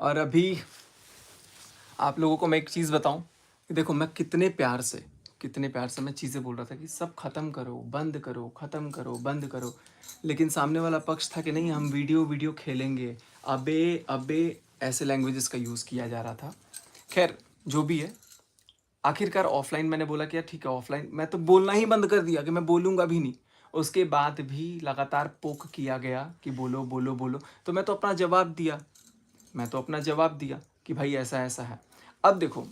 और अभी आप लोगों को मैं एक चीज़ बताऊं कि देखो मैं कितने प्यार से मैं चीज़ें बोल रहा था कि सब ख़त्म करो, बंद करो, ख़त्म करो, बंद करो। लेकिन सामने वाला पक्ष था कि नहीं, हम वीडियो वीडियो खेलेंगे। अबे अबे ऐसे लैंग्वेजेस का यूज़ किया जा रहा था। खैर जो भी है, आखिरकार ऑफलाइन मैंने बोला कि यार ठीक है, ऑफलाइन मैं तो बोलना ही बंद कर दिया कि मैं बोलूँगा भी नहीं। उसके बाद भी लगातार पोक किया गया कि बोलो बोलो बोलो, तो मैं तो अपना जवाब दिया। कि भाई ऐसा ऐसा है। अब देखो,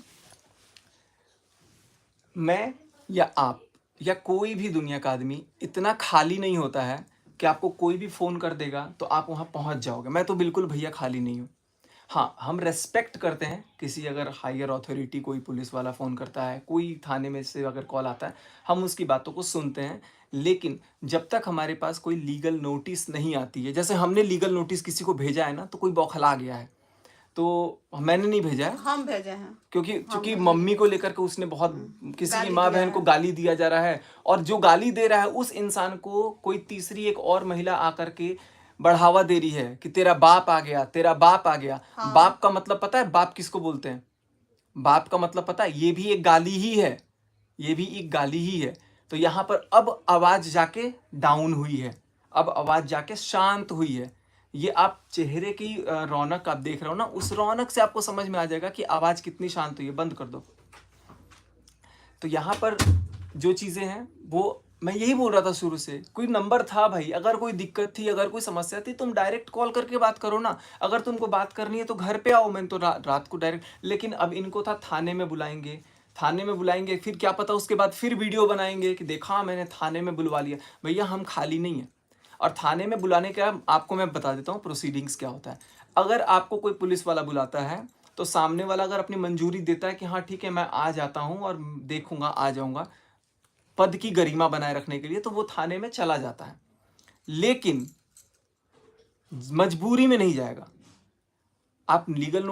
मैं या आप या कोई भी दुनिया का आदमी इतना खाली नहीं होता है कि आपको कोई भी फ़ोन कर देगा तो आप वहाँ पहुँच जाओगे। मैं तो बिल्कुल भैया खाली नहीं हूँ। हाँ, हम रेस्पेक्ट करते हैं, किसी अगर हायर अथॉरिटी कोई पुलिस वाला फ़ोन करता है, कोई थाने में से अगर कॉल आता है, हम उसकी बातों को सुनते हैं। लेकिन जब तक हमारे पास कोई लीगल नोटिस नहीं आती है, जैसे हमने लीगल नोटिस किसी को भेजा है ना, तो कोई बौखला गया है, तो मैंने नहीं भेजा है, हम भेजे हैं। क्योंकि हम चूंकि भेजे मम्मी को लेकर के उसने बहुत, किसी की गाली माँ दिया बहन को है। गाली दिया जा रहा है, और जो गाली दे रहा है उस इंसान को कोई तीसरी एक और महिला आकर के बढ़ावा दे रही है कि तेरा बाप आ गया, तेरा बाप आ गया। हाँ। बाप का मतलब पता है, बाप किसको बोलते हैं? बाप का मतलब पता है, ये भी एक गाली ही है, ये भी एक गाली ही है। तो यहाँ पर अब आवाज जाके डाउन हुई है, अब आवाज जाके शांत हुई है। ये आप चेहरे की रौनक आप देख रहे हो ना, उस रौनक से आपको समझ में आ जाएगा कि आवाज कितनी शांत हुई है। बंद कर दो। तो यहाँ पर जो चीजें हैं वो मैं यही बोल रहा था शुरू से, कोई नंबर था भाई, अगर कोई दिक्कत थी, अगर कोई समस्या थी, तुम डायरेक्ट कॉल करके बात करो ना। अगर तुमको बात करनी है तो घर पे आओ, मैंने तो रात को डायरेक्ट। लेकिन अब इनको था थाने में बुलाएंगे, फिर क्या पता उसके बाद फिर वीडियो बनाएंगे कि देखा मैंने थाने में बुलवा लिया। भैया हम खाली नहीं है। और थाने में बुलाने का आपको मैं बता देता हूँ प्रोसीडिंग्स क्या होता है। अगर आपको कोई पुलिस वाला बुलाता है तो सामने वाला अगर अपनी मंजूरी देता है कि हाँ ठीक है मैं आ जाता हूँ और देखूंगा, आ जाऊंगा, पद की गरिमा बनाए रखने के लिए, तो वो थाने में चला जाता है। लेकिन मजबूरी में नहीं जाएगा। आप लीगल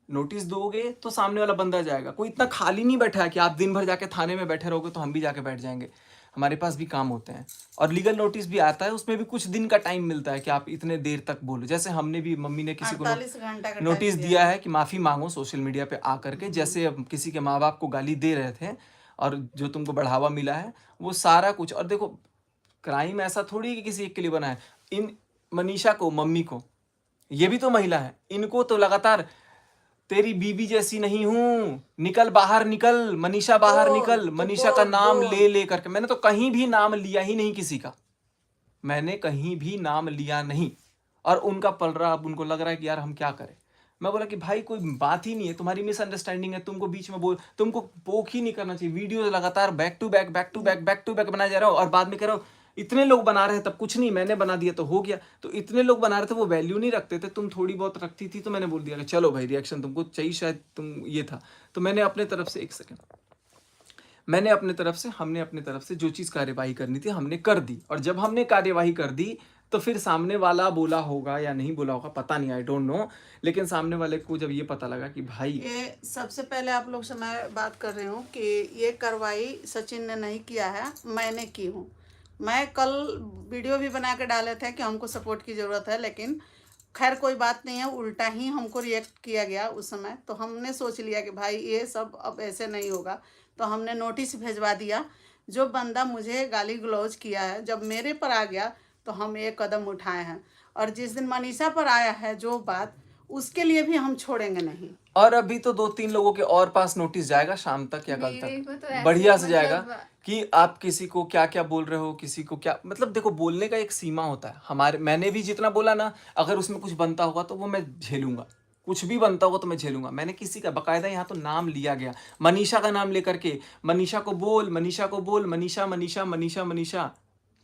नोटिस दोगे तो सामने वाला बंदा जाएगा। कोई इतना खाली नहीं बैठा है कि आप दिन भर जाके थाने में बैठे रहोगे तो हम भी जाके बैठ जाएंगे। हमारे पास भी काम होते हैं, और लीगल नोटिस भी आता है, उसमें भी कुछ दिन का टाइम मिलता है कि आप इतने देर तक बोलो। जैसे हमने भी, मम्मी ने किसी को 48 घंटा का नोटिस टाइम दिया है कि माफ़ी मांगो सोशल मीडिया पे आकर के, जैसे अब किसी के माँ बाप को गाली दे रहे थे और जो तुमको बढ़ावा मिला है वो सारा कुछ। और देखो, क्राइम ऐसा थोड़ी है कि किसी एक के लिए बना है। इन मनीषा को, मम्मी को, ये भी तो महिला है, इनको तो लगातार तेरी बीबी जैसी नहीं हूं, निकल बाहर निकल, मनीषा बाहर निकल, मनीषा का नाम ले ले करके। मैंने तो कहीं भी नाम लिया ही नहीं किसी का, मैंने कहीं भी नाम लिया नहीं। और उनका पल रहा, अब उनको लग रहा है कि यार हम क्या करें। मैं बोला कि भाई कोई बात ही नहीं है, तुम्हारी मिसअंडरस्टैंडिंग है, तुमको बीच में तुमको पोक ही नहीं करना चाहिए। वीडियो लगातार back to back back to back back to back बनाया जा रहा हो, और बाद में कह रहा हो इतने लोग बना रहे हैं तब कुछ नहीं, मैंने बना दिया तो हो गया। तो इतने लोग बना रहे थे, वो वैल्यू नहीं रखते थे, तुम थोड़ी बहुत रखती थी, तो मैंने बोल दिया कि चलो भाई रिएक्शन तुमको चाहिए, शायद तुम ये था। तो मैंने अपने तरफ से, एक सेकेंड, हमने अपने तरफ से जो चीज़ कार्यवाही करनी थी हमने कर दी। और जब हमने कार्यवाही कर दी तो फिर सामने वाला बोला होगा या नहीं बोला होगा पता नहीं, आई डोंट नो। लेकिन सामने वाले को जब ये पता लगा कि भाई, ये सबसे पहले आप लोग से मैं बात कर रही हूँ कि ये कार्रवाई सचिन ने नहीं किया है, मैंने की हूँ। मैं कल वीडियो भी बना के डाले थे कि हमको सपोर्ट की ज़रूरत है, लेकिन खैर कोई बात नहीं है, उल्टा ही हमको रिएक्ट किया गया उस समय। तो हमने सोच लिया कि भाई ये सब अब ऐसे नहीं होगा, तो हमने नोटिस भिजवा दिया। जो बंदा मुझे गाली गलौज किया है, जब मेरे पर आ गया तो हम एक कदम उठाए हैं। और जिस दिन मनीषा पर आया है जो बात, उसके लिए भी हम छोड़ेंगे नहीं। और अभी तो 2-3 लोगों के और पास नोटिस जाएगा शाम तक या कल तक, बढ़िया से जाएगा कि आप किसी को क्या क्या बोल रहे हो, किसी को क्या, मतलब देखो बोलने का एक सीमा होता है। मैंने भी जितना बोला ना, अगर उसमें कुछ बनता होगा तो वो मैं झेलूंगा, कुछ भी बनता होगा तो मैं झेलूंगा। मैंने किसी का बकायदा यहाँ तो नाम लिया गया, मनीषा का नाम लेकर के, मनीषा को बोल, मनीषा मनीषा मनीषा मनीषा,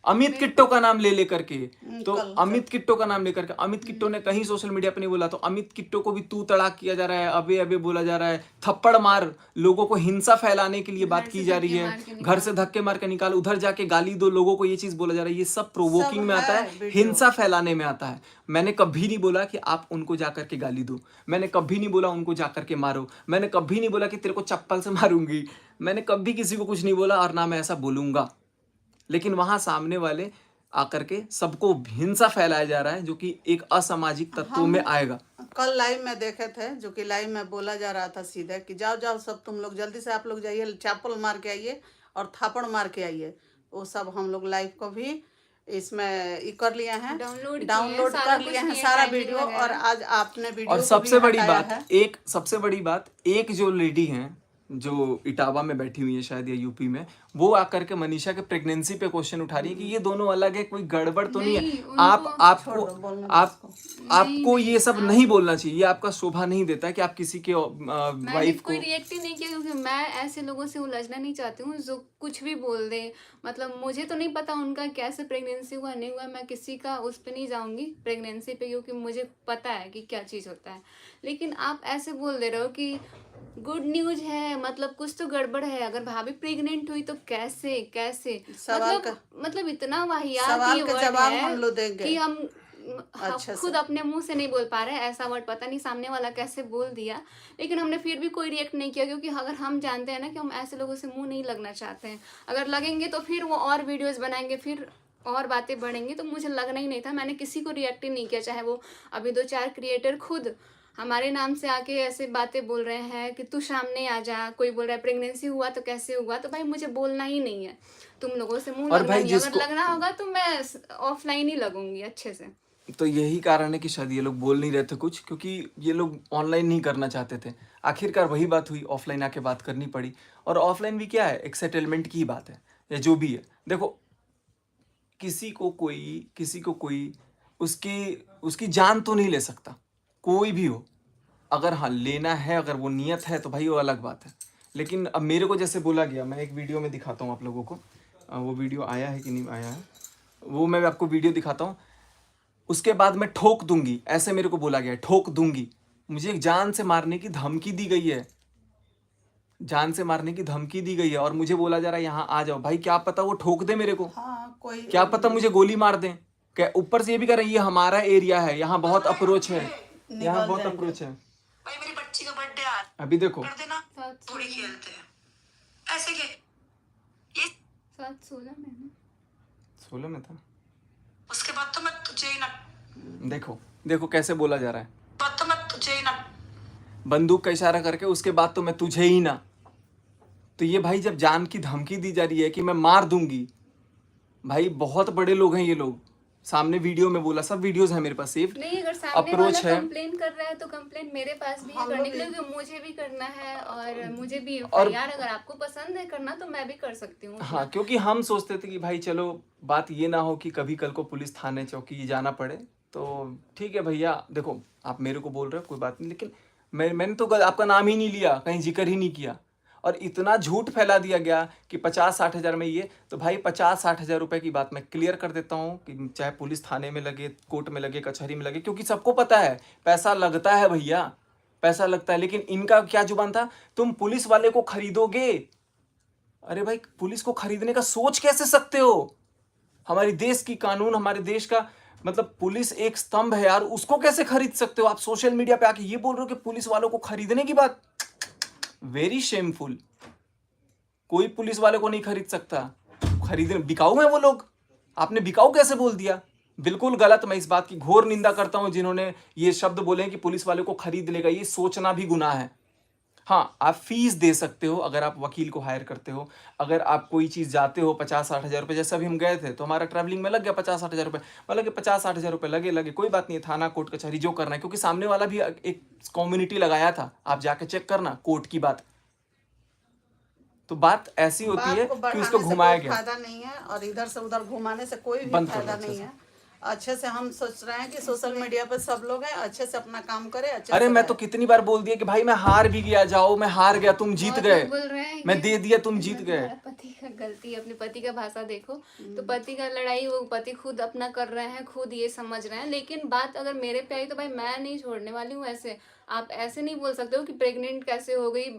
अमित किट्टो का नाम ले लेकर के। तो अमित किट्टो का नाम लेकर के, अमित किट्टो ने कहीं सोशल मीडिया पे नहीं बोला, तो अमित किट्टो को भी तू तड़ाक किया जा रहा है, अबे अबे बोला जा रहा है, थप्पड़ मार, लोगों को हिंसा फैलाने के लिए बात की जा रही है, घर से धक्के मार के निकाल, उधर जाके गाली दो, लोगों को ये चीज बोला जा रहा है। ये सब प्रोवोकिंग में आता है, हिंसा फैलाने में आता है। मैंने कभी नहीं बोला कि आप उनको जाकर के गाली दो, मैंने कभी नहीं बोला उनको जाकर के मारो, मैंने कभी नहीं बोला कि तेरे को चप्पल से मारूंगी, मैंने कभी किसी को कुछ नहीं बोला और ना मैं ऐसा बोलूंगा। लेकिन वहां सामने वाले आकर के सबको हिंसा फैलाया जा रहा है, जो कि एक असामाजिक तत्वों में आएगा। कल लाइव में देखे थे, जो कि लाइव में बोला जा रहा था सीधे कि जाओ जाओ सब तुम लोग जल्दी से आप लोग जाइए, चैपल मार के आइए और थापड़ मार के आइए। वो सब हम लोग लाइव को भी इसमें ये कर लिए हैं, डाउनलोड कर लिए हैं सारा वीडियो। और आज आपने वीडियो और को सबसे भी बड़ी हटाया बात, है। सबसे बड़ी बात, एक जो लेडी हैं जो इटावा में बैठी हुई है शायद, या यूपी में, वो आकर के मनीषा के प्रेगनेंसी पे क्वेश्चन उठा रही है कि ये दोनों अलग है, कोई गड़बड़ तो नहीं है। छोड़ दो, बोलने दो आप उसको। आपको ये सब नहीं बोलना चाहिए, ये आपका शोभा नहीं देता है कि आप किसी के मैंने वाइफ को। कोई रिएक्ट ही नहीं किया, क्योंकि मैं ऐसे लोगों से उलझना नहीं चाहती हूँ जो कुछ भी बोल दे। मतलब मुझे तो नहीं पता उनका कैसे प्रेगनेंसी हुआ नहीं हुआ, मैं किसी का उस पे नहीं जाऊंगी प्रेगनेंसी पे, क्योंकि मुझे पता है कि क्या चीज़ होता है। लेकिन आप ऐसे बोल दे रहे हो कि गुड न्यूज है, मतलब कुछ तो गड़बड़ है। अगर भाभी प्रेग्नेंट हुई तो कैसे कैसे, सवाल मतलब इतना वाहियात सवाल ये का वर्ड जवाब है हम लोग देंगे कि हम अच्छे खुद अपने मुंह से नहीं बोल पा रहे। ऐसा वर्ड पता नहीं सामने वाला कैसे बोल दिया, लेकिन हमने फिर भी कोई रिएक्ट नहीं किया, क्योंकि अगर हम जानते हैं ना कि हम ऐसे लोगों से मुंह नहीं लगना चाहते हैं। अगर लगेंगे तो फिर वो और वीडियोस बनाएंगे, फिर और बातें बढ़ेंगी, तो मुझे लगना ही नहीं था। मैंने किसी को रिएक्ट ही नहीं किया, चाहे वो अभी 2-4 क्रिएटर खुद हमारे नाम से आके ऐसे बातें बोल रहे हैं कि तू सामने आ जा, कोई बोल रहा है प्रेगनेंसी हुआ तो कैसे हुआ। तो भाई मुझे बोलना ही नहीं है, तुम लोगों से मुंह और लगना भाई नहीं। अगर लगना होगा तो मैं ऑफलाइन ही लगूंगी अच्छे से। तो यही कारण है कि शायद ये लोग बोल नहीं रहे थे कुछ, क्योंकि ये लोग ऑनलाइन नहीं करना चाहते थे। आखिरकार वही बात हुई, ऑफलाइन आके बात करनी पड़ी। और ऑफलाइन भी क्या है, एक सेटलमेंट की बात है, या जो भी है। देखो, किसी को कोई उसकी जान तो नहीं ले सकता, कोई भी हो। अगर हाँ लेना है, अगर वो नियत है, तो भाई वो अलग बात है। लेकिन अब मेरे को जैसे बोला गया, मैं एक वीडियो में दिखाता हूँ आप लोगों को। वो वीडियो आया है कि नहीं आया है, वो मैं आपको वीडियो दिखाता हूँ। उसके बाद मैं ठोक दूंगी, ऐसे मेरे को बोला गया है, ठोक दूंगी। मुझे जान से मारने की धमकी दी गई है, जान से मारने की धमकी दी गई है, और मुझे बोला जा रहा है यहाँ आ जाओ। भाई क्या पता वो ठोक दे मेरे को, हाँ, कोई क्या पता मुझे गोली मार दें। क्या ऊपर से ये भी कर रहे हैं, ये हमारा एरिया है, यहाँ बहुत अप्रोच है, यहाँ बहुत अप्रोच है। भाई मेरी बच्ची का बर्थडे आ अभी देखो, कर देना, थोड़ी खेलते हैं ऐसे के ये 7-16 में 16 में था। उसके बाद तो मैं तुझे ही ना, देखो कैसे बोला जा रहा है, बाद तो मैं तुझे ही ना, बंदूक का इशारा करके, उसके बाद तो मैं तुझे ही ना। तो ये भाई जब जान की धमकी दी जा रही है कि मैं मार दूंगी, भाई बहुत बड़े लोग हैं ये लोग। सामने वीडियो में बोला, सब वीडियोस है मेरे पास सेव। नहीं, अगर सामने अप्रोच वाला है, कंप्लेन कर रहा है तो कंप्लेन मेरे पास भी है करने के लिए, क्योंकि मुझे भी करना है और मुझे भी यार अगर आपको पसंद है करना तो मैं भी कर सकती हूँ। हाँ, क्योंकि हम सोचते थे कि भाई चलो बात ये ना हो कि कभी कल को पुलिस थाने चौकी जाना पड़े। तो ठीक है भैया, देखो आप मेरे को बोल रहे हो कोई बात नहीं, लेकिन मैंने तो आपका नाम ही नहीं लिया, कहीं जिक्र ही नहीं किया। और इतना झूठ फैला दिया गया कि 50-60 हज़ार में ये, तो भाई 50-60 हज़ार रुपए की बात मैं क्लियर कर देता हूँ कि चाहे पुलिस थाने में लगे, कोर्ट में लगे, कचहरी में लगे, क्योंकि सबको पता है पैसा लगता है भैया, पैसा लगता है। लेकिन इनका क्या जुबान था, तुम पुलिस वाले को खरीदोगे। अरे भाई, पुलिस को खरीदने का सोच कैसे सकते हो? हमारे देश की कानून, हमारे देश का मतलब पुलिस एक स्तंभ है यार, उसको कैसे खरीद सकते हो? आप सोशल मीडिया पे आके ये बोल रहे हो कि पुलिस वालों को खरीदने की बात, वेरी शेमफुल। कोई पुलिस वाले को नहीं खरीद सकता, खरीदने बिकाऊ है वो लोग। आपने बिकाऊ कैसे बोल दिया? बिल्कुल गलत। मैं इस बात की घोर निंदा करता हूं जिन्होंने ये शब्द बोले कि पुलिस वाले को खरीद लेगा। ये सोचना भी गुनाह है। हाँ, आप फीस दे सकते हो अगर आप वकील को हायर करते हो। अगर आप कोई चीज़ जाते हो 50-60 हज़ार रुपये, जैसे अभी हम गए थे तो हमारा ट्रैवलिंग में लग गया 50-60 हज़ार रुपये, मतलब कि 50-60 हज़ार रुपये लगे, कोई बात नहीं है, थाना कोर्ट कचहरी जो करना है, क्योंकि सामने वाला भी एक कम्युनिटी लगाया था, आप जाके चेक करना कोर्ट की बात। तो बात ऐसी होती है कि उसको घुमाया गया, फायदा नहीं है, और इधर से उधर घुमाने से कोई भी फायदा नहीं है। अच्छे से हम सोच रहे हैं कि सोशल मीडिया पे सब लोग हैं, अच्छे से अपना काम करें, अच्छे अरे से मैं तो कितनी बार बोल दिया कि भाई मैं हार भी गया, जाओ मैं हार गया, तुम जीत गए, बोल रहे हैं मैं दे दिया, तुम जीत गए। पति का गलती, अपने पति का भाषा देखो, तो पति का लड़ाई वो पति खुद अपना कर रहे हैं, खुद ये समझ रहे हैं। लेकिन बात अगर मेरे पे आई तो भाई मैं नहीं छोड़ने वाली हूँ। ऐसे आप ऐसे नहीं बोल सकते हो कि प्रेग्नेंट कैसे हो गई,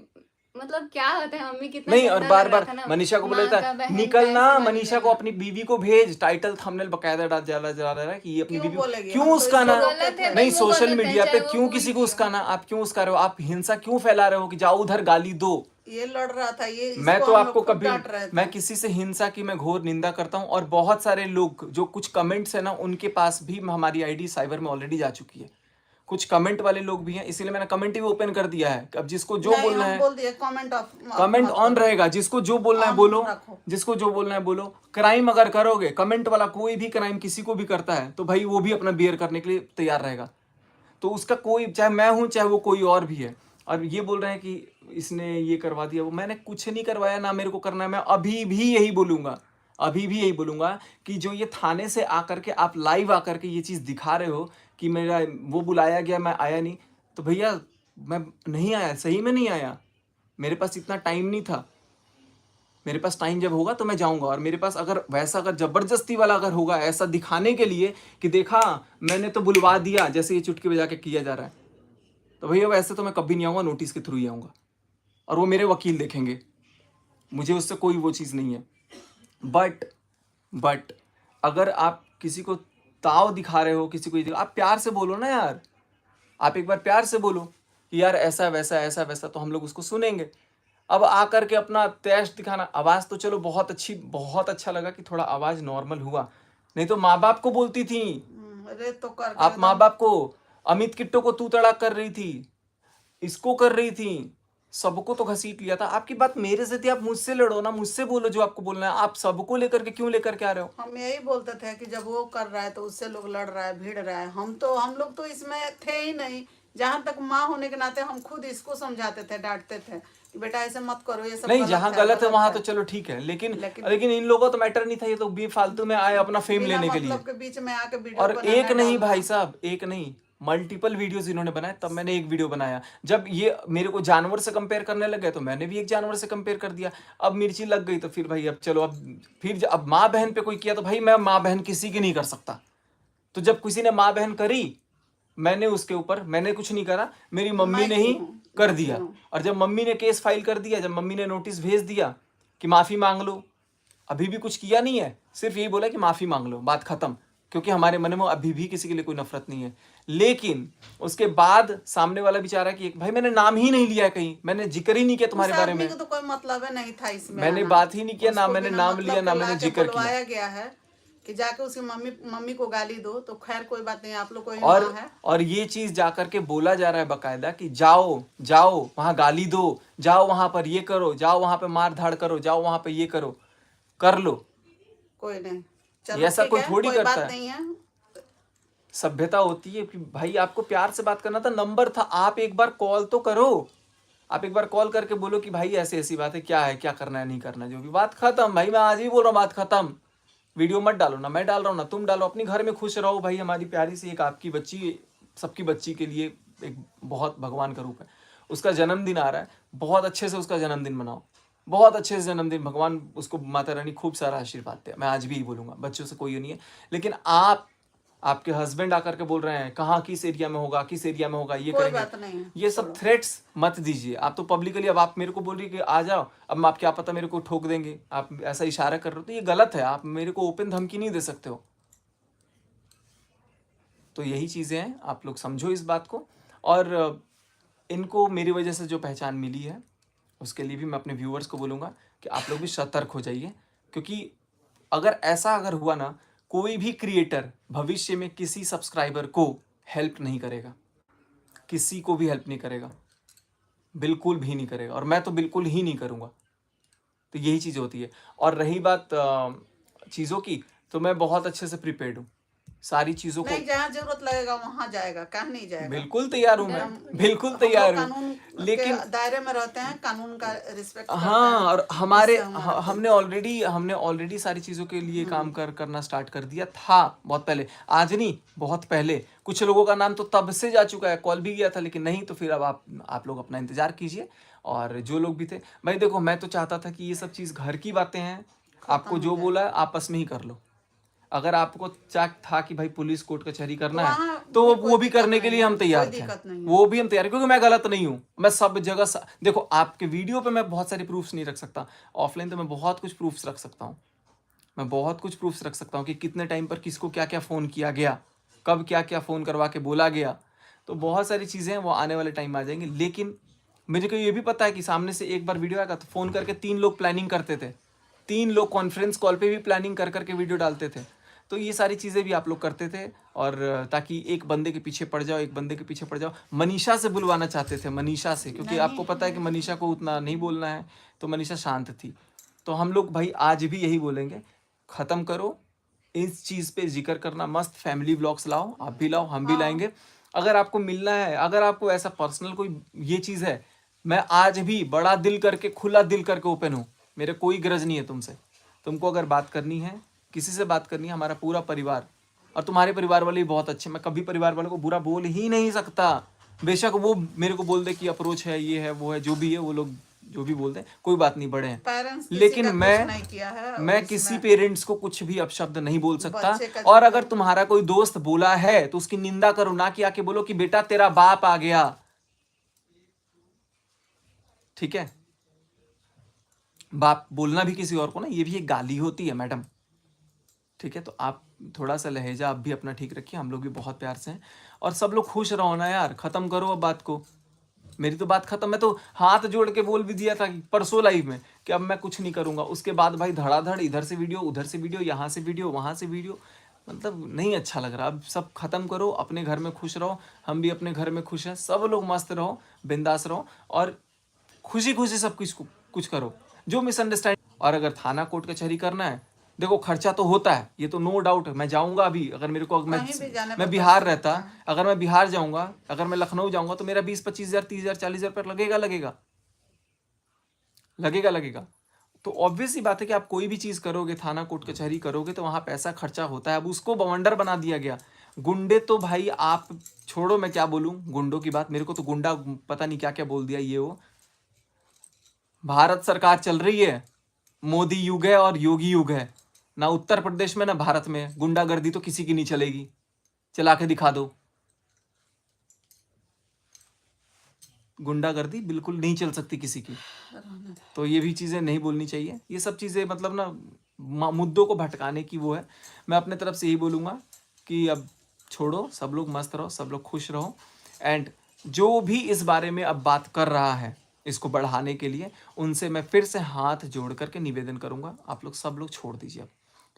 मतलब क्या होता है, मम्मी कितना नहीं, और गंदा बार लग रहा बार था ना, मनीषा को माँ बोला का था बहन का निकलना, ऐसे मनीषा को अपनी बीवी को भेज, टाइटल थंबनेल बकायदा डाल जा रहा है कि ये अपनी क्यों बीवी बोलेगी? क्यों हम तो उसकाना? इसको गलत है, नहीं, वो सोशल गलत है, मीडिया पे चाहे वो क्यों कोई किसी को भी हो। उसकाना? आप क्यों उसका रहे हो? आप हिंसा क्यों फैला रहे हो कि जाओ उधर गाली दो? ये लड़ रहा था, ये मैं इसको तो हम लोग आपको खूब कभी, डांट रहे थे। मैं किसी से हिंसा की मैं घोर निंदा करता हूं, और बहुत सारे लोग जो कुछ कमेंट्स है ना, उनके पास भी हमारी आईडी साइबर में ऑलरेडी जा चुकी है। कुछ कमेंट वाले लोग भी हैं, इसीलिए मैंने कमेंट भी ओपन कर दिया है। अब जिसको जो नहीं, बोलना हम है, बोल दिए कमेंट ऑफ कमेंट मत ऑन करो, रहेगा, जिसको जो बोलना है ऑन बोलो, रखो। जिसको जो बोलना है बोलो। क्राइम अगर करोगे, कमेंट वाला कोई भी क्राइम किसी को भी करता है, तो भाई वो भी अपना बियर करने के लिए तैयार रहेगा। तो उसका कोई, चाहे मैं हूं चाहे वो कोई और भी है। और ये बोल रहे हैं कि इसने ये करवा दिया, वो मैंने कुछ नहीं करवाया, ना मेरे को करना है। मैं अभी भी यही बोलूंगा, अभी भी यही बोलूंगा कि जो ये थाने से आकर के आप लाइव आकर के ये चीज़ दिखा रहे हो कि मेरा वो बुलाया गया, मैं आया नहीं, तो भैया मैं नहीं आया, सही में नहीं आया। मेरे पास इतना टाइम नहीं था। मेरे पास टाइम जब होगा तो मैं जाऊंगा। और मेरे पास अगर वैसा, अगर जबरदस्ती वाला अगर होगा ऐसा दिखाने के लिए कि देखा मैंने तो बुलवा दिया, जैसे ये चुटकी बजा के किया जा रहा है, तो भैया वैसे तो मैं कभी नहीं आऊँगा, नोटिस के थ्रू ही आऊँगा, और वो मेरे वकील देखेंगे। मुझे उससे कोई वो चीज़ नहीं है। बट अगर आप किसी को ताव दिखा रहे हो, किसी को, आप प्यार से बोलो ना यार। आप एक बार प्यार से बोलो कि यार ऐसा वैसा ऐसा वैसा, तो हम लोग उसको सुनेंगे। अब आकर के अपना तेज दिखाना, आवाज़ तो चलो बहुत अच्छी, बहुत अच्छा लगा कि थोड़ा आवाज़ नॉर्मल हुआ, नहीं तो माँ बाप को बोलती थी अरे तो करके आप, माँ बाप को, अमित किट्टो को तू तड़ाक कर रही थी, इसको कर रही थी, सबको तो घसीट लिया था। आपकी बात मेरे से थी, आप मुझसे लड़ो ना, मुझसे बोलो जो आपको बोलना है। आप सबको लेकर के क्यों लेकर के आ रहे हो? हम यही बोलते थे कि जब वो कर रहा है तो उससे लोग लड़ रहा है, भिड़ रहा है। हम लोग तो इसमें थे ही नहीं। जहां तक माँ होने के नाते हम खुद इसको समझाते थे, डांटते थे कि बेटा ऐसे मत करो, ये सब नहीं, गलत जहां है, गलत है वहां है। तो चलो ठीक है, लेकिन लेकिन इन लोगों को तो मैटर नहीं था। ये तो बेफालतू में आए अपना फेम बिना लेने के लिए। मतलब के बीच में आके वीडियो और बनाना, एक नहीं डालना। भाई साहब, एक नहीं, मल्टीपल वीडियोस इन्होंने बनाए, तब मैंने एक वीडियो बनाया। जब ये मेरे को जानवर से कंपेयर करने लग गए, तो मैंने भी एक जानवर से कंपेयर कर दिया। अब मिर्ची लग गई, तो फिर भाई अब चलो, अब माँ बहन पे कोई किया तो भाई मैं माँ बहन किसी की नहीं कर सकता। तो जब किसी ने माँ बहन करी, मैंने उसके ऊपर, मैंने कुछ नहीं करा, मेरी मम्मी मैं ने की ही हूँ, कर मैं की दिया। हूँ। और जब मम्मी ने केस फाइल कर दिया, जब मम्मी ने नोटिस भेज दिया कि माफी मांग लो, अभी भी कुछ किया नहीं है, सिर्फ यही बोला कि माफी मांग लो, बात खत्म। क्योंकि हमारे मन में अभी भी किसी के लिए कोई नफरत नहीं है। लेकिन उसके बाद सामने वाला बेचारा कि भाई मैंने नाम ही नहीं लिया, कहीं मैंने जिक्र ही नहीं किया उस तुम्हारे बारे आदमी में, को तो कोई मतलब है नहीं था इसमें मैंने आना। बात ही नहीं किया, ना उसको मैंने बिना नाम मतलब लिया, के ना मैंने लाके जिक्र किया। बुलवाया गया है कि जाके उसकी मम्मी को गाली दो। तो खैर कोई बात नहीं, आप लोग को ही और माँ है। और ये चीज जाकर के बोला जा रहा है बकायदा कि जाओ जाओ वहां गाली दो, जाओ वहां पर ये करो, जाओ वहां पे मार धाड़ करो, जाओ वहां पे ये करो, कर लो। कोई नहीं, ये चलो ऐसा ठीक कोई है, थोड़ी कोई करता बात है। नहीं है। सभ्यता होती है कि भाई आपको प्यार से बात करना था, नंबर था, आप एक बार कॉल तो करो। आप एक बार कॉल करके बोलो कि भाई ऐसी ऐसी बात है, क्या है, क्या करना है, नहीं करना, जो भी, बात खत्म। भाई मैं आज ही बोल रहा हूँ, बात खत्म। वीडियो मत डालो, ना मैं डाल रहा हूँ ना तुम डालो, अपनी घर में खुश रहो भाई। हमारी प्यारी सी एक आपकी बच्ची, सबकी बच्ची के लिए एक बहुत भगवान का रूप है। उसका जन्मदिन आ रहा है, बहुत अच्छे से उसका जन्मदिन मनाओ, बहुत अच्छे से जन्मदिन, भगवान उसको, माता रानी खूब सारा आशीर्वाद दे। मैं आज भी यही बोलूंगा, बच्चों से कोई नहीं है। लेकिन आपके हस्बैंड आकर के बोल रहे हैं कहाँ, किस एरिया में होगा, किस एरिया में होगा, ये कोई करेंगे, बात नहीं है, ये सब थ्रेट्स मत दीजिए। आप तो पब्लिकली, अब आप मेरे को बोल रही कि आ जाओ, अब आप क्या पता मेरे को ठोक देंगे, आप ऐसा इशारा कर रहे हो, तो ये गलत है। आप मेरे को ओपन धमकी नहीं दे सकते हो। तो यही चीज़ें हैं, आप लोग समझो इस बात को। और इनको मेरी वजह से जो पहचान मिली है, उसके लिए भी मैं अपने व्यूअर्स को बोलूँगा कि आप लोग भी सतर्क हो जाइए। क्योंकि अगर ऐसा अगर हुआ ना, कोई भी क्रिएटर भविष्य में किसी सब्सक्राइबर को हेल्प नहीं करेगा, किसी को भी हेल्प नहीं करेगा, बिल्कुल भी नहीं करेगा, और मैं तो बिल्कुल ही नहीं करूँगा। तो यही चीज़ होती है। और रही बात चीज़ों की, तो मैं बहुत अच्छे से प्रिपेयर्ड हूँ सारी चीज़ों को। नहीं, जहाँ जरूरत लगेगा वहां जाएगा, कहाँ नहीं जाएगा। बिल्कुल तैयार हूँ मैं, बिल्कुल हम तैयार लोग हूँ। कानून लेकिन के दायरे में रहते हैं, कानून का रिस्पेक्ट करते हाँ, हैं। और हमारे इससे हमारा हमने ऑलरेडी सारी चीज़ों के लिए काम करना स्टार्ट कर दिया था बहुत पहले। आज नहीं, बहुत पहले। कुछ लोगों का नाम तो तब से जा चुका है, कॉल भी गया था, लेकिन नहीं। तो फिर अब आप लोग अपना इंतजार कीजिए। और जो लोग भी थे, भाई देखो, मैं तो चाहता था कि ये सब चीज़ घर की बातें हैं, आपको जो बोला है आपस में ही कर लो। अगर आपको चाक था कि भाई पुलिस कोर्ट कचहरी करना है, तो वो भी करने के लिए हम तैयार थे, वो भी हम तैयार, क्योंकि मैं गलत नहीं हूँ। मैं सब जगह देखो, आपके वीडियो पे मैं बहुत सारे प्रूफ्स नहीं रख सकता, ऑफलाइन तो मैं बहुत कुछ प्रूफ्स रख सकता हूँ। मैं बहुत कुछ प्रूफ्स रख सकता हूँ कि कितने टाइम पर किसको क्या क्या फ़ोन किया गया, कब क्या क्या फ़ोन करवा के बोला गया। तो बहुत सारी चीज़ें हैं, वो आने वाले टाइम में आ जाएंगी। लेकिन मेरे को ये भी पता है कि सामने से एक बार वीडियो आएगा तो फोन करके 3 लोग प्लानिंग करते थे, 3 लोग कॉन्फ्रेंस कॉल पे भी प्लानिंग कर करके वीडियो डालते थे। तो ये सारी चीज़ें भी आप लोग करते थे, और ताकि एक बंदे के पीछे पड़ जाओ, एक बंदे के पीछे पड़ जाओ। मनीषा से बुलवाना चाहते थे, मनीषा से, क्योंकि आपको पता है कि मनीषा को उतना नहीं बोलना है, तो मनीषा शांत थी। तो हम लोग भाई आज भी यही बोलेंगे, ख़त्म करो इस चीज़ पे जिक्र करना, मस्त फैमिली व्लॉग्स लाओ, आप भी लाओ, हम भी लाएंगे। अगर आपको मिलना है, अगर आपको ऐसा पर्सनल कोई ये चीज़ है, मैं आज भी बड़ा दिल करके, खुला दिल करके ओपन हूँ, मेरे कोई गरज नहीं है तुमसे। तुमको अगर बात करनी है, किसी से बात करनी है, हमारा पूरा परिवार, और तुम्हारे परिवार वाले भी बहुत अच्छे, मैं कभी परिवार वालों को बुरा बोल ही नहीं सकता। बेशक वो मेरे को बोल दे कि अप्रोच है, ये है, वो है, जो भी है, वो लोग जो भी बोलते हैं, कोई बात नहीं, बड़े हैं। पेरेंट्स लेकिन नहीं किया है, मैं किसी पेरेंट्स को कुछ भी अपशब्द नहीं बोल सकता। बच्चे का और अगर तुम्हारा कोई दोस्त बोला है तो उसकी निंदा करो, ना कि आके बोलो कि बेटा तेरा बाप आ गया। ठीक है, बाप बोलना भी किसी और को ना, ये भी एक गाली होती है मैडम। ठीक है, तो आप थोड़ा सा लहजा आप भी अपना ठीक रखिए, हम लोग भी बहुत प्यार से हैं, और सब लोग खुश रहो ना यार। खत्म करो अब बात को, मेरी तो बात खत्म। मैं तो हाथ जोड़ के बोल भी दिया था परसों लाइव में कि अब मैं कुछ नहीं करूंगा। उसके बाद भाई धड़ाधड़, इधर से वीडियो, उधर से वीडियो, यहाँ से वीडियो, वहाँ से वीडियो, मतलब नहीं अच्छा लग रहा। अब सब खत्म करो, अपने घर में खुश रहो, हम भी अपने घर में खुश हैं, सब लोग मस्त रहो, बिंदास रहो, और खुशी खुशी सब कुछ करो। जो मिसअंडरस्टैंडिंग, और अगर थाना कोर्ट कचहरी करना है, देखो खर्चा तो होता है, ये तो नो डाउट। मैं जाऊंगा अभी, अगर मेरे को, मैं बिहार रहता, अगर मैं बिहार जाऊंगा, अगर मैं लखनऊ जाऊंगा, तो मेरा 20-25 हज़ार, 30 हज़ार, 40 हज़ार लगेगा। तो ऑब्वियस सी बात है कि आप कोई भी चीज करोगे, थाना कोर्ट कचहरी करोगे, तो वहां पैसा खर्चा होता है। अब उसको बवंडर बना दिया गया। गुंडे तो भाई आप छोड़ो, मैं क्या बोलूं गुंडों की बात, मेरे को तो गुंडा पता नहीं क्या क्या बोल दिया ये वो। भारत सरकार चल रही है, मोदी युग है और योगी युग है, ना उत्तर प्रदेश में ना भारत में गुंडागर्दी तो किसी की नहीं चलेगी। चला के दिखा दो, गुंडागर्दी बिल्कुल नहीं चल सकती किसी की। तो ये भी चीज़ें नहीं बोलनी चाहिए, ये सब चीज़ें मतलब ना मुद्दों को भटकाने की वो है। मैं अपने तरफ से यही बोलूँगा कि अब छोड़ो, सब लोग मस्त रहो, सब लोग खुश रहो। एंड जो भी इस बारे में अब बात कर रहा है इसको बढ़ाने के लिए, उनसे मैं फिर से हाथ जोड़ करके निवेदन करूँगा, आप लोग सब लोग छोड़ दीजिए अब,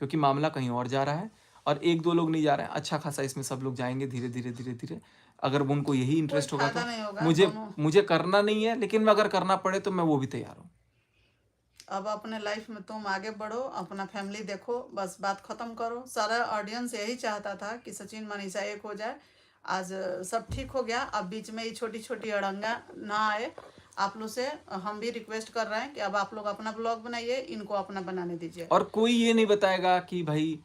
क्योंकि मामला कहीं और जा रहा है, और 1-2 लोग नहीं जा रहे हैं, अच्छा खासा इसमें सब लोग जाएंगे धीरे धीरे। अगर उनको यही इंटरेस्ट होगा तो मुझे करना नहीं है, लेकिन अगर करना पड़े तो मैं वो भी तैयार हूँ। अब अपने लाइफ में तुम आगे बढ़ो, अपना फैमिली देखो, बस बात खत्म करो। सारा ऑडियंस यही चाहता था कि सचिन मनीषा एक हो जाए। आज सब ठीक हो गया। अब बीच में ये छोटी छोटी अड़ंगा ना आए। आप लोग से हम भी रिक्वेस्ट कर रहे हैं कि अब आप लोग अपना ब्लॉग बनाइए, इनको अपना बनाने दीजिए। और कोई ये नहीं बताएगा कि भाई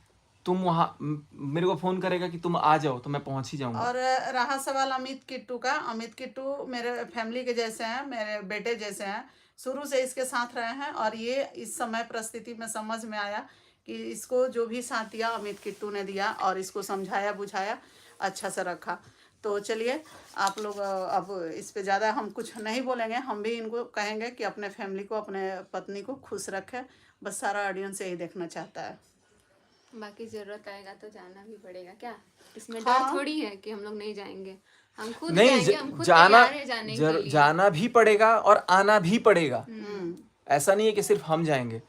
तुम वहाँ मेरे को फोन करेगा कि तुम आ जाओ तो मैं पहुंच ही जाऊंगा। और रहा सवाल अमित किट्टू का, अमित किट्टू मेरे फैमिली के जैसे हैं, मेरे बेटे जैसे हैं, शुरू से इसके साथ रहे हैं, और ये इस समय परिस्थिति में समझ में आया कि इसको जो भी साथ दिया अमित किट्टू ने दिया, और इसको समझाया बुझाया, अच्छा से रखा। तो चलिए आप लोग, अब इस पे ज़्यादा हम कुछ नहीं बोलेंगे। हम भी इनको कहेंगे कि अपने फैमिली को, अपने पत्नी को खुश रखें। बस सारा ऑडियंस यही देखना चाहता है। बाकी जरूरत आएगा तो जाना भी पड़ेगा क्या, इसमें डर थोड़ी है कि हम लोग नहीं जाएंगे, हम खुद जाएंगे, हम खुद तैयार है जाने के लिए। जाना भी पड़ेगा और आना भी पड़ेगा। ऐसा नहीं है कि सिर्फ हम जाएंगे,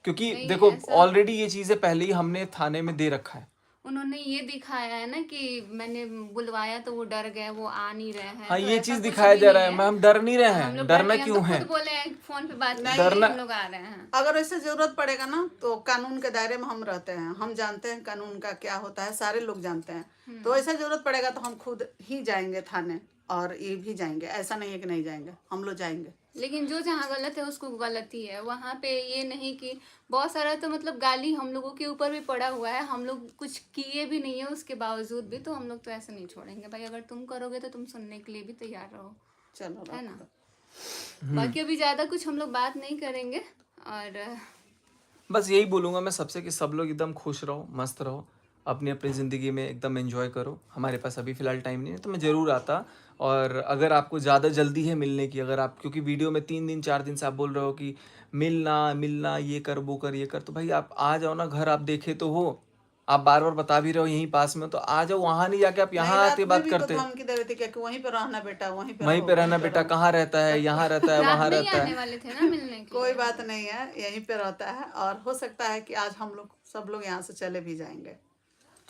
क्योंकि देखो ऑलरेडी ये चीजें पहले ही हमने थाने में दे रखा है। उन्होंने ये दिखाया है ना कि मैंने बुलवाया तो वो डर गए, वो आ नहीं रहे हैं। हाँ, तो ये ऐसा चीज कुछ दिखाया भी जा रहा नहीं है, मैं हम डर नहीं रहे हम हैं, लोग डरना डर गए, क्यों हम तो है? खुद बोले हैं फोन पे बात नहीं, करके हम लोग आ रहे हैं। अगर ऐसे जरूरत पड़ेगा ना तो कानून के दायरे में हम रहते हैं, हम जानते हैं कानून का क्या होता है, सारे लोग जानते हैं। तो ऐसा जरूरत पड़ेगा तो हम खुद ही जाएंगे थाने, और ये भी जाएंगे। ऐसा नहीं है कि नहीं जाएंगे, हम लोग जाएंगे। लेकिन जो जहाँ गलत है उसको गलत ही है, वहाँ पे ये नहीं कि बहुत सारा तो मतलब गाली हम लोगों के ऊपर भी पड़ा हुआ है, हम लोग कुछ किए भी नहीं है उसके बावजूद भी, तो हम लोग तो ऐसे नहीं छोड़ेंगे भाई। अगर तुम करोगे तो तुम सुनने के लिए भी तैयार रहो, चलो है ना। बाकी अभी ज़्यादा कुछ हम लोग बात नहीं करेंगे, और बस यही बोलूँगा मैं सबसे कि सब लोग एकदम खुश रहो, मस्त रहो, अपनी अपनी ज़िंदगी में एकदम एंजॉय करो। हमारे पास अभी फ़िलहाल टाइम नहीं है, तो मैं ज़रूर आता। और अगर आपको ज़्यादा जल्दी है मिलने की, अगर आप, क्योंकि वीडियो में 3 दिन 4 दिन से आप बोल रहे हो कि मिलना ये कर वो कर ये कर, तो भाई आप आ जाओ ना घर, आप देखे तो हो, आप बार बार बता भी रहे हो यहीं पास में, तो आ जाओ, वहां नहीं जाके आप यहाँ नहीं, आते रात बात में भी तो करते। धमकी दे रहे थे कि वहीं पे रहना बेटा, वहीं पे वहीं रहो, पे रहना बेटा, रहो। कहाँ रहता है, यहाँ रहता है, रात वहाँ में ही रहता आने है। वाले थे ना मिलने के कोई लिए। बात नहीं है, यहीं पे रहता है, और हो सकता है कि आज हम लोग सब लोग यहाँ से चले भी जाएंगे।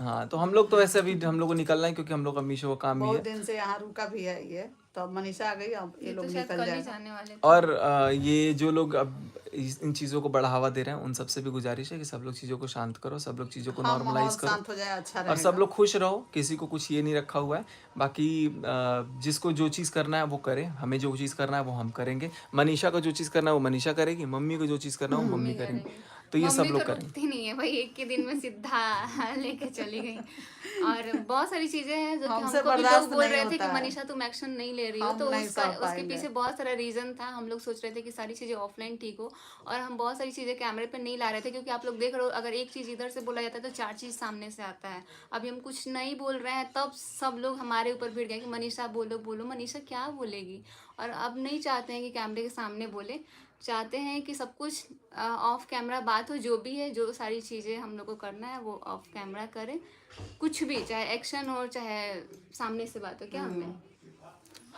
हाँ, तो हम लोग तो वैसे अभी हम लोग को निकलना है, क्योंकि हम लोग का मीशो का काम भी बहुत है। दिन से यहाँ रुका भी है ये, तो अब मनीषा आ गई, अब ये ये लोग तो शायद निकल कल ही जाएगा। जाने वाले थे। और ये जो लोग अब इन चीज़ों को बढ़ावा दे रहे हैं, उन सबसे भी गुजारिश है कि सब लोग चीज़ों को शांत करो, सब लोग चीज़ों को हाँ, नॉर्मलाइज माहौल करो, शांत हो जाए, अच्छा और सब रहेगा। लोग खुश रहो। किसी को कुछ ये नहीं रखा हुआ है। बाकी जिसको जो चीज़ करना है वो करे, हमें जो चीज़ करना है वो हम करेंगे, मनीषा को जो चीज़ करना है वो मनीषा करेगी, मम्मी को जो चीज़ करना है वो मम्मी करेंगे, तो ये सब मम्मी तो लोग करेंगे। रुकती नहीं है भाई, एक के दिन में सीधा लेके चली गई। और बहुत सारी चीजें हैं जो कि हमसे हमको भी लोग बर्दाश्त बोल नहीं रहे थे होता कि है। मनीषा तुम एक्शन नहीं ले रही हो, हम तो नहीं उसका सह उसके पाएंगे। पीछे बहुत सारा रीजन था। हम लोग सोच रहे थे कि सारी चीजें ऑफलाइन ठीक हो, और हम बहुत सारी चीजें कैमरे पे नहीं ला रहे थे, क्योंकि आप लोग देख रहे हो अगर एक चीज इधर से बोला जाता है तो 4 चीज सामने से आता है। अभी हम कुछ नहीं बोल रहे हैं तब सब लोग हमारे ऊपर भिड़ गए कि मनीषा बोलो बोलो, मनीषा क्या बोलेगी। और अब नहीं चाहते हैं कि कैमरे के सामने बोले, चाहते हैं कि सब कुछ ऑफ कैमरा बात हो, जो भी है, जो सारी चीज़ें हम लोग को करना है वो ऑफ कैमरा करें। कुछ भी, चाहे एक्शन हो चाहे सामने से बात हो, क्या हमें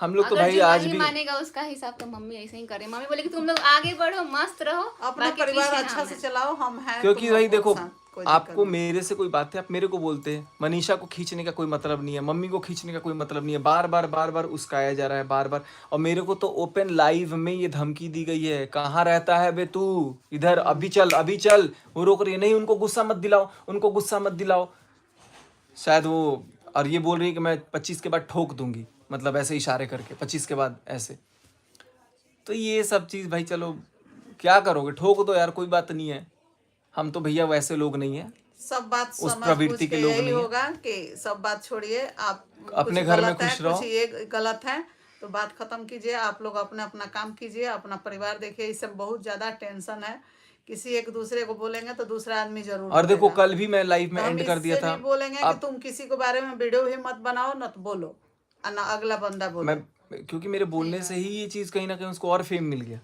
हम लोग तो अगर भाई जो आज नहीं भी मानेगा उसका हिसाब तो मम्मी ऐसे ही करे। मम्मी बोले कि तुम लोग आगे बढ़ो, मस्त रहो, अपना बाकी परिवार पीछे अच्छा हम से हैं। चलाओ, हम हैं। क्योंकि तुम भाई लोगों देखो, के साथ कोई दिक्कत आपको नहीं। मेरे से कोई बात है आप मेरे को बोलते हैं, मनीषा को खींचने का कोई मतलब नहीं है, मम्मी को खींचने का कोई मतलब नहीं है, बार बार उसकाया जा रहा है बार बार। और मेरे को तो ओपन लाइव में ये धमकी दी गई है, कहाँ रहता है बे तू, इधर अभी चल अभी चल। वो रोक रही है, नहीं उनको गुस्सा मत दिलाओ, उनको गुस्सा मत दिलाओ, शायद वो। और ये बोल रही है कि मैं 25 के बाद ठोक दूंगी, मतलब ऐसे इशारे करके 25 के बाद ऐसे। तो ये सब चीज़ भाई चलो क्या करोगे, ठोक दो यार, कोई बात नहीं है। हम तो भैया वैसे लोग नहीं है, सब बात उस समझ प्रवृत्ति पूछ के के लोग यही नहीं है। होगा कि सब बात छोड़िए, आप अपने कुछ घर में गलत है, खुश रहो। कुछ ये गलत है तो बात खत्म कीजिए। आप लोग अपना अपना काम कीजिए, अपना परिवार देखिए। इससे बहुत ज्यादा टेंशन है, किसी एक दूसरे को बोलेंगे तो दूसरा आदमी जरूर और देखो बोलेगा। कल भी मैं लाइव में तो हम एंड कर दिया इससे था। भी बोलेंगे कि अब तुम किसी के बारे में वीडियो भी मत बनाओ, न तो बोलो, और ना अगला बंदा बोलो। मैं, क्योंकि मेरे बोलने से ही ये चीज़ कहीं ना कहीं उसको और फेम मिल गया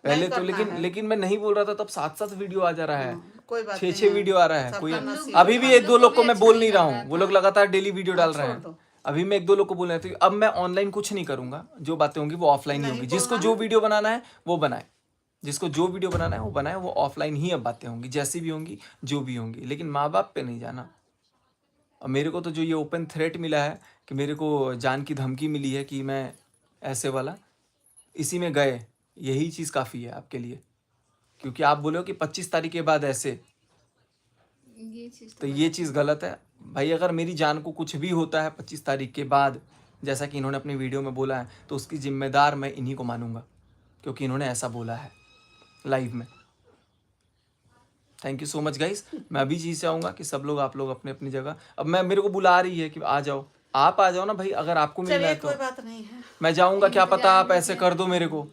नहीं पहले तो, करना लेकिन है। लेकिन मैं नहीं बोल रहा था तब 7-7 वीडियो आ जा रहा है, कोई बात 6-6 नहीं है, वीडियो आ रहा है। सबका कोई नसीब अभी भी होता है। 1-2 लोग को मैं अच्छा बोल नहीं नहीं रहा लग हूँ, रहा वो लोग था। लगातार डेली वीडियो डाल रहे छोड़ हैं। दो। अभी मैं 1-2 लोग को बोल रहा था, अब मैं ऑनलाइन कुछ नहीं करूंगा, जो बातें होंगी वो ऑफलाइन ही नहीं होंगी। जिसको बोलना जो है। वीडियो बनाना है वो बनाए, जिसको जो वीडियो बनाना है वो बनाए, वो ऑफलाइन ही अब बातें होंगी, जैसी भी होंगी जो भी होंगी, लेकिन माँ बाप पे नहीं जाना। और मेरे को तो जो ये ओपन थ्रेट मिला है कि मेरे को जान की धमकी मिली है कि मैं ऐसे वाला, इसी में गए, यही चीज़ काफ़ी है आपके लिए। क्योंकि आप बोलो कि 25 तारीख के बाद ऐसे, ये चीज़ तो ये चीज़ गलत है भाई। अगर मेरी जान को कुछ भी होता है 25 तारीख के बाद, जैसा कि इन्होंने अपनी वीडियो में बोला है, तो उसकी जिम्मेदार मैं इन्हीं को मानूंगा, क्योंकि इन्होंने ऐसा बोला है लाइव में। Thank you so much guys. मैं अभी चीज़ चाहूँगा कि सब लोग, आप लोग अपने अपनी जगह, अब मैं, मेरे को बुला रही है कि आ जाओ, आप आ जाओ ना भाई, अगर आपको मिलना चलिए है तो कोई बात नहीं है। मैं जाऊँगा। क्या पता आप ऐसे कर दो मेरे को,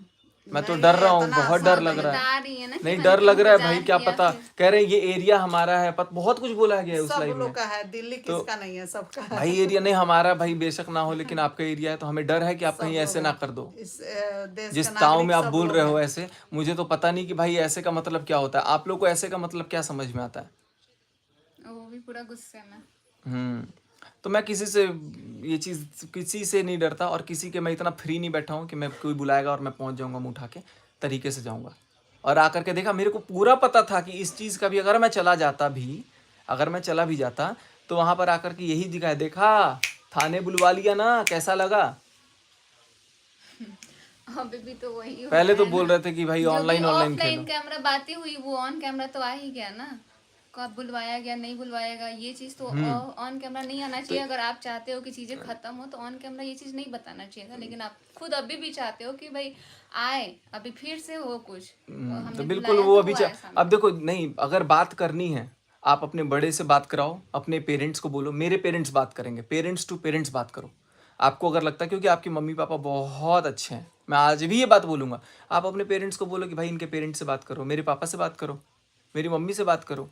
मैं तो डर रहा हूँ, इतना बहुत डर आसान लग नहीं रहा बता है। रही है ना कि नहीं मैंने डर लग रहा है तुमको भाई, मजाक क्या किया पता, फिर। कह रहे हैं ये एरिया हमारा है, बहुत कुछ बोला गया है उस सब लाइव में। लोग का है, दिल्ली किसका नहीं है, सबका है। भाई एरिया नहीं हमारा भाई, बेशक ना हो, लेकिन आपका एरिया है तो हमें डर है कि आप सब कहीं लोग ऐसे हैं। ना कर दो। इस देश जिस के ताव नागरिक में आप सब बोल लोग रहे हो हैं। ऐसे, मुझे तो पता नहीं कि भाई ऐसे का मतलब क्या होता है। आप लोग को ऐसे का मतलब क्या समझ में आता है? वो भी पूरा गुस्से में। तो मैं किसी से ये चीज़, किसी से नहीं डरता, और किसी के मैं इतना फ्री नहीं बैठा हूँ कि मैं कोई बुलाएगा और मैं पहुँच जाऊँगा मुँह उठा के, तरीके से जाऊँगा। और आकर के देखा, मेरे को पूरा पता था कि इस चीज़ का भी अगर मैं चला जाता भी, अगर मैं चला भी जाता तो वहाँ पर आकर के यही दिखाया, देखा थाने बुलवा लिया ना, कैसा लगा। अभी भी तो वही हो पहले रहा तो है बोल ना। रहे थे कि भाई जो भी ऑनलाइन ऑफलाइन खेलो। कैमरा बातें हुई वो ऑन कैमरा तो आ ही गया ना। कब बुलवाया गया, नहीं बुलवाएगा, ये चीज तो ऑन कैमरा नहीं आना चाहिए। अगर आप चाहते हो कि चीजें खत्म हो तो ऑन कैमरा ये चीज नहीं बताना चाहिए था, लेकिन आप खुद अभी भी चाहते हो कि भाई आए, अभी फिर से हो कुछ तो हमने बिल्कुल बुलाया वो तो अभी आए सामने। अब देखो, नहीं अगर बात करनी है, आप अपने बड़े से बात कराओ, अपने पेरेंट्स को बोलो, मेरे पेरेंट्स बात करेंगे, पेरेंट्स टू पेरेंट्स बात करो। आपको अगर लगता है, क्योंकि आपके मम्मी पापा बहुत अच्छे हैं, मैं आज भी ये बात बोलूँगा, आप अपने पेरेंट्स को बोलो कि भाई इनके पेरेंट्स से बात करो, मेरे पापा से बात करो, मेरी मम्मी से बात करो।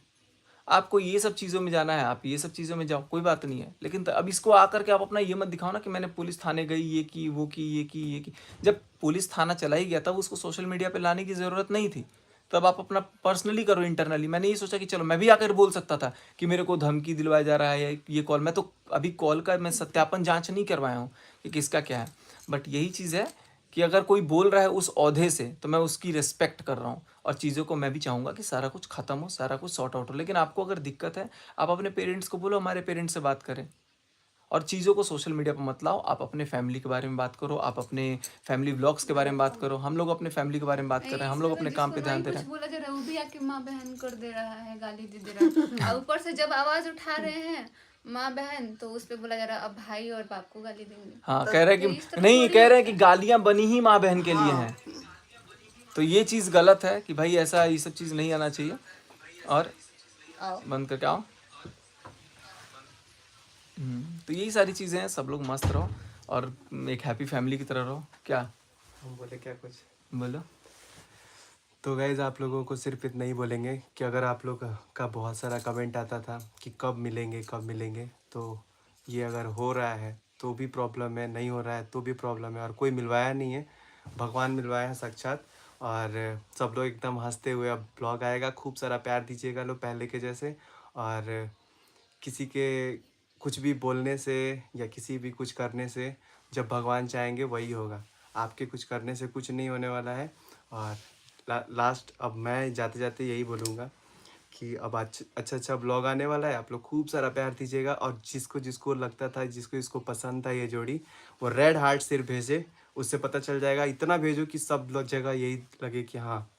आपको ये सब चीज़ों में जाना है, आप ये सब चीज़ों में जाओ, कोई बात नहीं है। लेकिन अब इसको आकर के आप अपना ये मत दिखाओ ना कि मैंने पुलिस थाने गई, ये की, वो की, ये की, ये की। जब पुलिस थाना चला ही गया था, उसको सोशल मीडिया पे लाने की ज़रूरत नहीं थी। तब आप अपना पर्सनली करो इंटरनली। मैंने ये सोचा कि चलो मैं भी आकर बोल सकता था कि मेरे को धमकी दिलवाया जा रहा है, ये कॉल, मैं तो अभी कॉल का मैं सत्यापन जांच नहीं करवाया हूँ कि किसका क्या है, बट यही चीज़ है कि अगर कोई बोल रहा है उस औहदे से तो मैं उसकी रिस्पेक्ट कर रहा हूँ, और चीज़ों को मैं भी चाहूँगा कि सारा कुछ ख़त्म हो, सारा कुछ सॉर्ट आउट हो। लेकिन आपको अगर दिक्कत है, आप अपने पेरेंट्स को बोलो हमारे पेरेंट्स से बात करें, और चीज़ों को सोशल मीडिया पर मत लाओ। आप अपने फैमिली के बारे में बात करो, आप अपने फैमिली व्लॉग्स के बारे में बात करो। हम लोग अपने फैमिली के बारे में बात कर रहे हैं, हम लोग अपने काम पे ध्यान दे रहे हैं। बोला जा रहा है वो भी आके माँ बहन कर दे रहा है, गाली दे रहा है, और ऊपर से जब आवाज उठा रहे हैं माँ बहन तो उस पे बोला जा रहा है अब भाई और बाप को गाली देंगे। हाँ, कह रहे हैं कि नहीं, कह रहे हैं कि गालियाँ बनी ही माँ बहन के लिए हैं। तो ये चीज़ गलत है कि भाई ऐसा ये सब चीज़ नहीं आना चाहिए। और बंद करके आओ। तो यही सारी चीज़ें हैं। सब लोग मस्त रहो और एक हैप्पी फैमिली की तरह रहो। क्या हम बोले क्या कुछ बोलो? तो गाइज़ आप लोगों को सिर्फ इतना ही बोलेंगे कि अगर आप लोग का बहुत सारा कमेंट आता था कि कब मिलेंगे, तो ये अगर हो रहा है तो भी प्रॉब्लम है, नहीं हो रहा है तो भी प्रॉब्लम है, और कोई मिलवाया नहीं है, भगवान मिलवाया है साक्षात। और सब लोग एकदम हंसते हुए अब ब्लॉग आएगा, खूब सारा प्यार दीजिएगा लोग पहले के जैसे। और किसी के कुछ भी बोलने से या किसी भी कुछ करने से जब भगवान चाहेंगे वही होगा, आपके कुछ करने से कुछ नहीं होने वाला है। और लास्ट अब मैं जाते जाते यही बोलूँगा कि अब अच्छा ब्लॉग आने वाला है, आप लोग खूब सारा प्यार दीजिएगा। और जिसको जिसको लगता था, जिसको पसंद था ये जोड़ी, वो रेड हार्ट सिर्फ भेजे, उससे पता चल जाएगा। इतना भेजो कि सब लोग जगह यही लगे कि हाँ,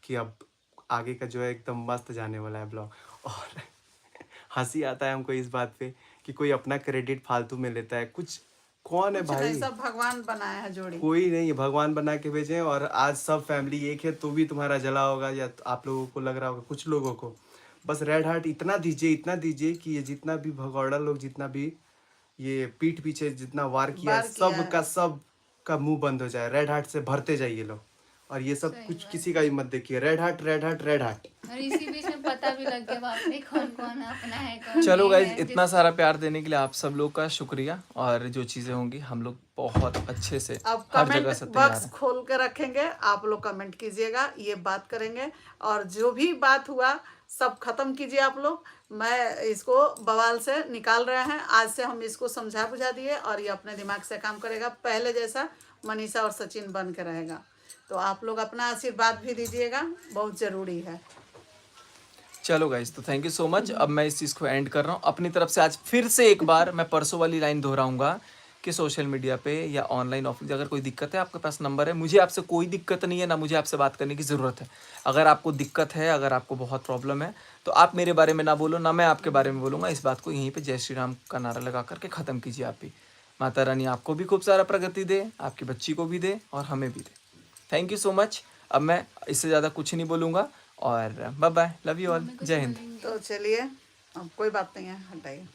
कि अब आगे का जो है एकदम मस्त जाने वाला है ब्लॉग। और हंसी आता है हमको इस बात पे कि कोई अपना क्रेडिट फालतू में लेता है। कुछ कौन है कुछ भाई? नहीं, सब भगवान बनाया है जोड़ी। कोई नहीं, भगवान बना के भेजे। और आज सब फैमिली एक है तो भी तुम्हारा जला होगा, या तो आप लोगों को लग रहा होगा, कुछ लोगों को। बस रेड हार्ट इतना दीजिए कि ये जितना भी भगौड़ा लोग, जितना भी ये पीठ पीछे जितना वार किया, सब का मुंह बंद हो जाए। रेड हार्ट से भरते जाइए लोग, और ये सब कुछ किसी का ही मत देखिए। Red heart. और इसी बीच में पता भी लग गया बाप रे कौन कौन अपना है कौन चलो नहीं गाइज, है। इतना सारा प्यार देने के लिए आप सब लोग का शुक्रिया। और जो चीज़ें होंगी हम लोग बहुत अच्छे से अब हर जगह कमेंट से तैयार बॉक्स हैं। खोल के रखेंगे, आप लोग कमेंट कीजिएगा, ये बात करेंगे। और जो भी बात हुआ सब खत्म कीजिए आप लोग। मैं इसको बवाल से निकाल रहे हैं, आज से हम इसको समझा बुझा दिए और ये अपने दिमाग से काम करेगा, पहले जैसा मनीषा और सचिन बन के रहेगा। तो आप लोग अपना आशीर्वाद भी दीजिएगा, बहुत ज़रूरी है। चलो गाइज, तो थैंक यू सो मच। अब मैं इस चीज़ को एंड कर रहा हूँ अपनी तरफ से। आज फिर से एक बार मैं परसों वाली लाइन दोहराऊंगा कि सोशल मीडिया पे या ऑनलाइन ऑफलाइन अगर कोई दिक्कत है, आपके पास नंबर है। मुझे आपसे कोई दिक्कत नहीं है, ना मुझे आपसे बात करने की ज़रूरत है। अगर आपको दिक्कत है, अगर आपको बहुत प्रॉब्लम है, तो आप मेरे बारे में ना बोलो, ना मैं आपके बारे में बोलूँगा। इस बात को यहीं पे जय श्री राम का नारा लगा करके ख़त्म कीजिए आप भी। माता रानी आपको भी खूब सारा प्रगति दे, आपकी बच्ची को भी दे और हमें भी दे। Thank you so much. अब मैं इससे ज़्यादा कुछ नहीं बोलूँगा और bye bye, love you all, जय हिंद। तो चलिए, अब कोई बात नहीं है, हटाइए।